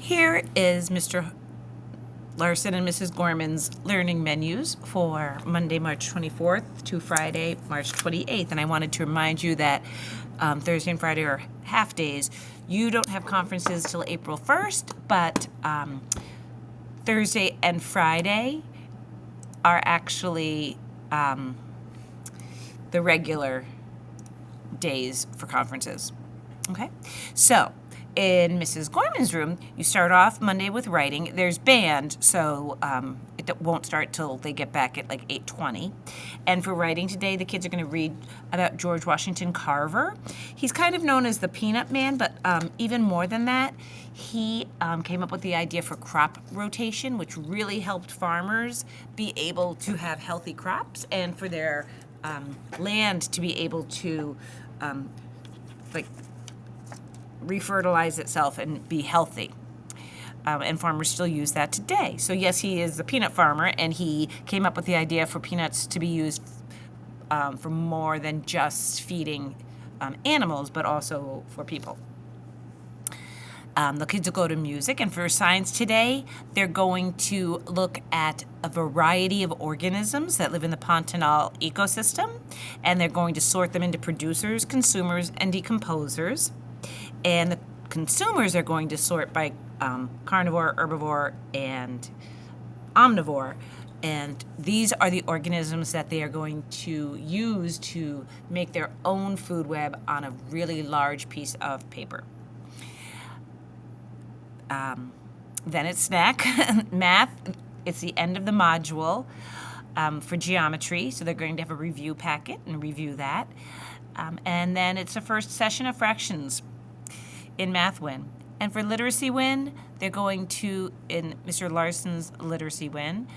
Here is Mr. Larsen and Mrs. Gorman's learning menus for Monday, March 24th to Friday, March 28th. And I wanted to remind you that Thursday and Friday are half days. You don't have conferences till April 1st, but Thursday and Friday are actually the regular days for conferences. Okay? So, in Mrs. Gorman's room, you start off Monday with writing. There's band, so it won't start till they get back at like 8:20. And for writing today, the kids are going to read about George Washington Carver. He's kind of known as the Peanut Man, but even more than that, he came up with the idea for crop rotation, which really helped farmers be able to have healthy crops and for their land to be able to refertilize itself and be healthy. And farmers still use that today. So yes, he is the peanut farmer, and he came up with the idea for peanuts to be used for more than just feeding animals, but also for people. The kids will go to music, and for science today, they're going to look at a variety of organisms that live in the Pontinal ecosystem, and they're going to sort them into producers, consumers, and decomposers. And the consumers are going to sort by carnivore, herbivore, and omnivore. And these are the organisms that they are going to use to make their own food web on a really large piece of paper. Then it's snack. Math, it's the end of the module for geometry. So they're going to have a review packet and review that. And then it's the first session of fractions in Math Win. And for Literacy Win, they're going to, in Mr. Larsen's Literacy Win,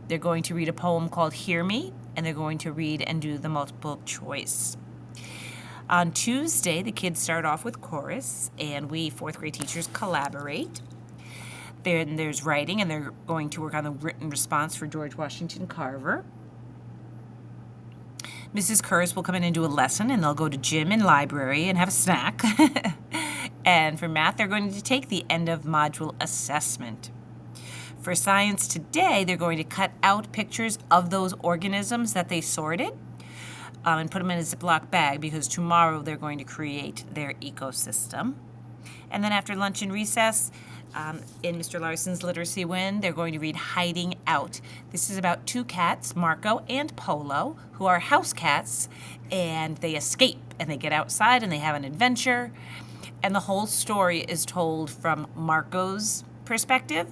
they're going to read a poem called Hear Me, and they're going to read and do the multiple choice. On Tuesday, the kids start off with chorus, and we fourth grade teachers collaborate. Then there's writing, and they're going to work on the written response for George Washington Carver. Mrs. Kurz will come in and do a lesson, and they'll go to gym and library and have a snack. And for math, they're going to take the end of module assessment. For science today, they're going to cut out pictures of those organisms that they sorted and put them in a Ziploc bag, because tomorrow they're going to create their ecosystem. And then after lunch and recess, in Mr. Larsen's Literacy Win, they're going to read Hiding Out. This is about two cats, Marco and Polo, who are house cats, and they escape, and they get outside, and they have an adventure. And the whole story is told from Marco's perspective.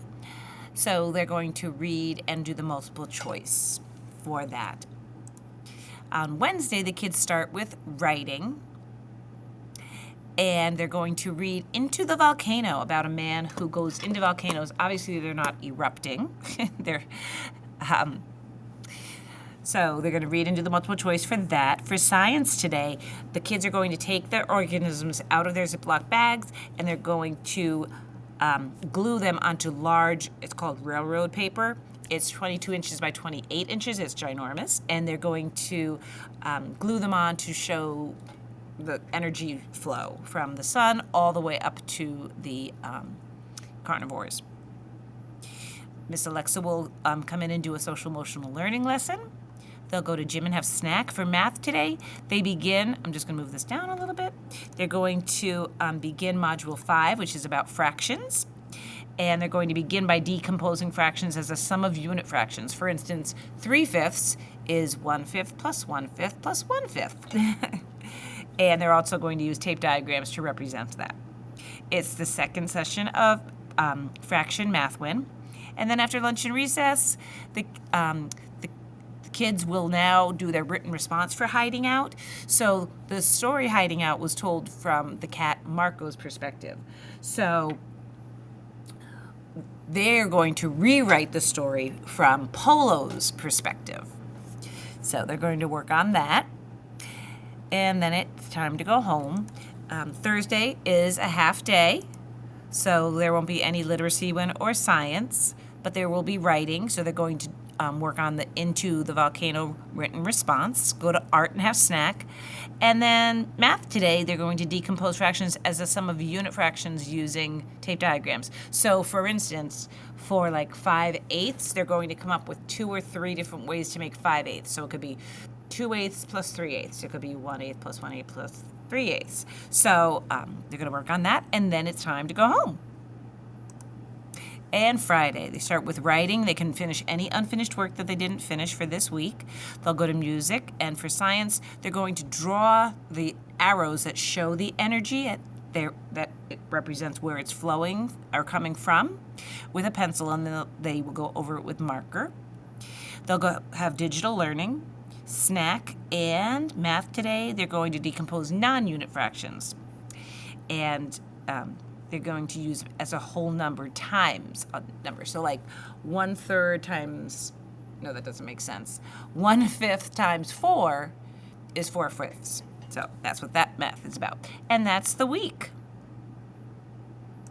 So they're going to read and do the multiple choice for that. On Wednesday, the kids start with writing. And they're going to read Into the Volcano, about a man who goes into volcanoes. Obviously, they're not erupting. So they're going to read and do the multiple choice for that. For science today, the kids are going to take their organisms out of their Ziploc bags, and they're going to glue them onto large, it's called railroad paper. It's 22 inches by 28 inches. It's ginormous. And they're going to glue them on to show the energy flow from the sun all the way up to the carnivores. Miss Alexa will come in and do a social emotional learning lesson. They'll go to gym and have snack. For math today, they begin, I'm just going to move this down a little bit. They're going to begin Module 5, which is about fractions. And they're going to begin by decomposing fractions as a sum of unit fractions. For instance, 3/5 is 1/5 plus 1/5 plus 1/5. And they're also going to use tape diagrams to represent that. It's the second session of Fraction Math Win. And then after lunch and recess, the kids will now do their written response for Hiding Out. So the story Hiding Out was told from the cat Marco's perspective. So they're going to rewrite the story from Polo's perspective. So they're going to work on that. And then it's time to go home. Thursday is a half day, so there won't be any Literacy Win or science, but there will be writing. So they're going to work on the Into the Volcano written response, go to art and have snack. And then math today, they're going to decompose fractions as a sum of unit fractions using tape diagrams. So for instance, for like 5/8, they're going to come up with 2 or 3 different ways to make 5/8. So it could be 2/8 plus 3/8. It could be 1/8 plus 1/8 plus 3/8. So they're going to work on that, and then it's time to go home. And Friday, they start with writing. They can finish any unfinished work that they didn't finish for this week. They'll go to music, and for science, they're going to draw the arrows that show the energy that it represents where it's flowing or coming from with a pencil, and then they will go over it with marker. They'll go have digital learning, snack, and math today. They're going to decompose non-unit fractions, and they're going to use as a whole number times a number. So like 1/3 times, no, that doesn't make sense. 1/5 times 4 is 4/5. So that's what that math is about. And that's the week.